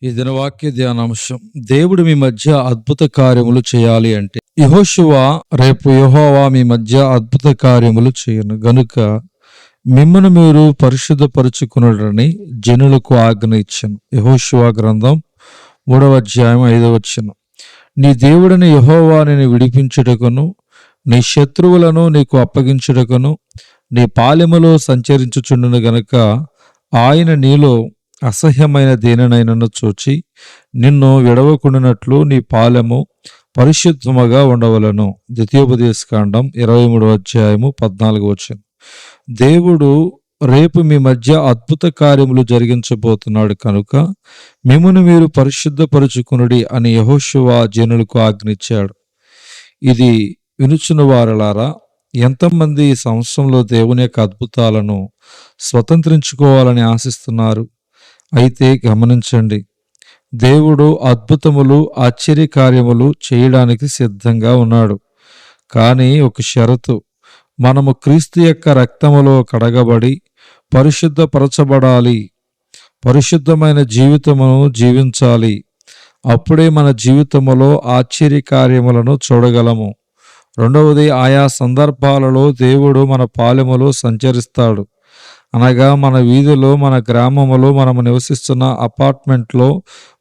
ఈ దినవాక్య ధ్యానాంశం, దేవుడు మీ మధ్య అద్భుత కార్యములు చేయాలి అంటే యెహోషువ రేపు యెహోవా మీ మధ్య అద్భుత కార్యములు చేయను గనుక మిమ్మను మీరు పరిశుద్ధపరచుకునుడని జనులకు ఆజ్ఞ ఇచ్చెను. యెహోషువ గ్రంథం 3వ అధ్యాయం 5వ వచనం. నీ దేవుడని యెహోవా నిన్ను విడిపించుటకును నీ శత్రువులను నీకు అప్పగించుటకును నీ పాలెములో సంచరించుచుండును గనుక ఆయన నీలో అసహ్యమైన దేనినైనను చూచి నిన్ను విడవకుండానట్లు నీ పాలెము పరిశుద్ధముగా ఉండవలను. ద్వితీయోపదేశకాండం 23వ అధ్యాయము 14వ వచనం. దేవుడు రేపు మీ మధ్య అద్భుత కార్యములు జరిగించబోతున్నాడు కనుక మిమ్మును మీరు పరిశుద్ధపరచుకునుడి అని యెహోషువ జనులకు ఆజ్ఞించాడు. ఇది వినుచున్న వారలారా, ఎంతమంది ఈ సంవత్సరంలో దేవుని యొక్క అద్భుతాలను స్వతంత్రించుకోవాలని ఆశిస్తున్నారు? అయితే గమనించండి, దేవుడు అద్భుతములు ఆశ్చర్యకార్యములు చేయడానికి సిద్ధంగా ఉన్నాడు. కానీ ఒక షరతు, మనము క్రీస్తు యొక్క రక్తములో కడగబడి పరిశుద్ధపరచబడాలి, పరిశుద్ధమైన జీవితమును జీవించాలి. అప్పుడే మన జీవితములో ఆశ్చర్యకార్యములను చూడగలము. రెండవది, ఆయా సందర్భాలలో దేవుడు మన పాలెములో సంచరిస్తాడు. అనగా మన వీధిలో, మన గ్రామములో, మనము నివసిస్తున్న అపార్ట్మెంట్లో,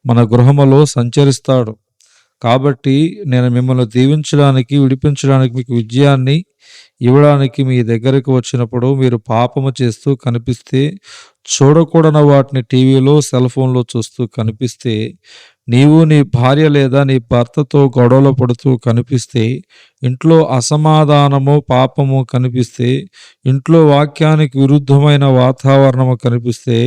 మన గృహములో సంచరిస్తాడు. కాబట్టి నేను మిమ్మల్ని దీవించడానికి, విడిపించడానికి, మీకు విజయాన్ని ఇవ్వడానికి మీ దగ్గరకు వచ్చినప్పుడు మీరు పాపము చేస్తూ కనిపిస్తే, చూడకూడని వాటిని టీవీలో, సెల్ ఫోన్లో చూస్తూ కనిపిస్తే, నీవు నీ భార్య లేదా నీ భర్తతో గొడవలు పడుతూ కనిపిస్తే, ఇంట్లో అసమాధానము, పాపము కనిపిస్తే, ఇంట్లో వాక్యానికి విరుద్ధమైన వాతావరణము కనిపిస్తే,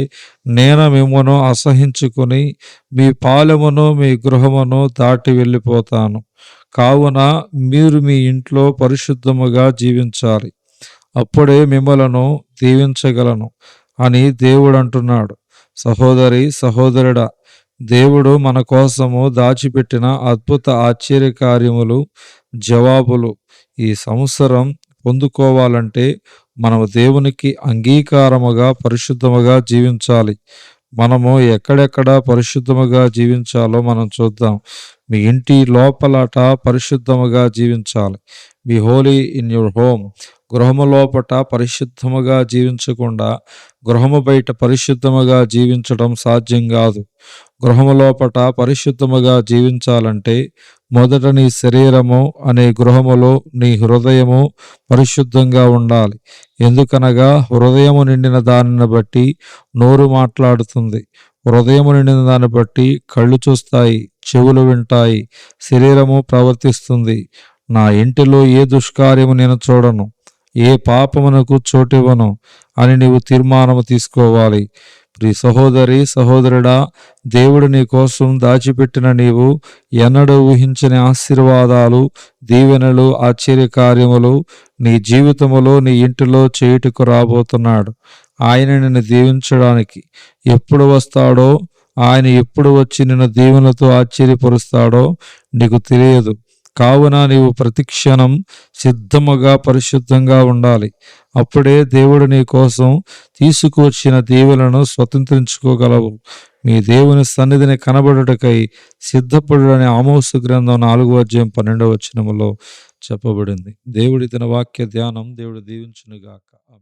నేను మిమ్మను అసహించుకొని మీ పాలెమును, మీ గృహమును దాటి వెళ్ళిపోతాను. కావున మీరు మీ ఇంట్లో పరిశుద్ధముగా జీవించాలి, అప్పుడే మిమ్మలను దీవించగలను అని దేవుడు అంటున్నాడు. సహోదరి, సహోదరుడా, దేవుడు మన కోసము దాచిపెట్టిన అద్భుత ఆశ్చర్యకార్యములు, జవాబులు ఈ సంవత్సరం పొందుకోవాలంటే మనము దేవునికి అంగీకారముగా పరిశుద్ధముగా జీవించాలి. మనము ఎక్కడెక్కడ పరిశుద్ధముగా జీవించాలో మనం చూద్దాం. మీ ఇంటి లోపలట పరిశుద్ధముగా జీవించాలి. B Holi in your home. గృహము లోపట పరిశుద్ధముగా జీవించకుండా గృహము బయట పరిశుద్ధముగా జీవించడం సాధ్యం కాదు. గృహము లోపట పరిశుద్ధముగా జీవించాలంటే మొదట నీ శరీరము అనే గృహములో నీ హృదయము పరిశుద్ధంగా ఉండాలి. ఎందుకనగా హృదయము నిండిన దానిని బట్టి నోరు మాట్లాడుతుంది. హృదయము నిండిన దాన్ని బట్టి కళ్ళు చూస్తాయి, చెవులు వింటాయి, శరీరము ప్రవర్తిస్తుంది. నా ఇంటిలో ఏ దుష్కార్యము నేను చూడను, ఏ పాపమునకు చోటివ్వను అని నీవు తీర్మానము తీసుకోవాలి. ప్రియ సహోదరి, సహోదరుడా, దేవుడు నీ కోసం దాచిపెట్టిన నీవు ఎన్నడూ ఊహించని ఆశీర్వాదాలు, దీవెనలు, ఆశ్చర్యకార్యములు నీ జీవితములో, నీ ఇంటిలో చేయుటకు రాబోతున్నాడు. ఆయన నిన్ను దీవించడానికి ఎప్పుడు వస్తాడో, ఆయన ఎప్పుడు వచ్చి నిన్ను దీవెనలతో ఆశ్చర్యపరుస్తాడో నీకు తెలియదు. కావున నీవు ప్రతిక్షణం సిద్ధముగా పరిశుద్ధంగా ఉండాలి. అప్పుడే దేవుడు నీ కోసం తీసుకువచ్చిన దీవెనలను స్వతంత్రించుకోగలవు. మీ దేవుని సన్నిధిని కనబడుటకై సిద్ధపడుడని ఆమోసు గ్రంథం 4వ అధ్యాయం 12వ వచనములో చెప్పబడింది. దేవుడి తన వాక్య ధ్యానం దేవుడు దీవించునుగాక. ఆమేన్.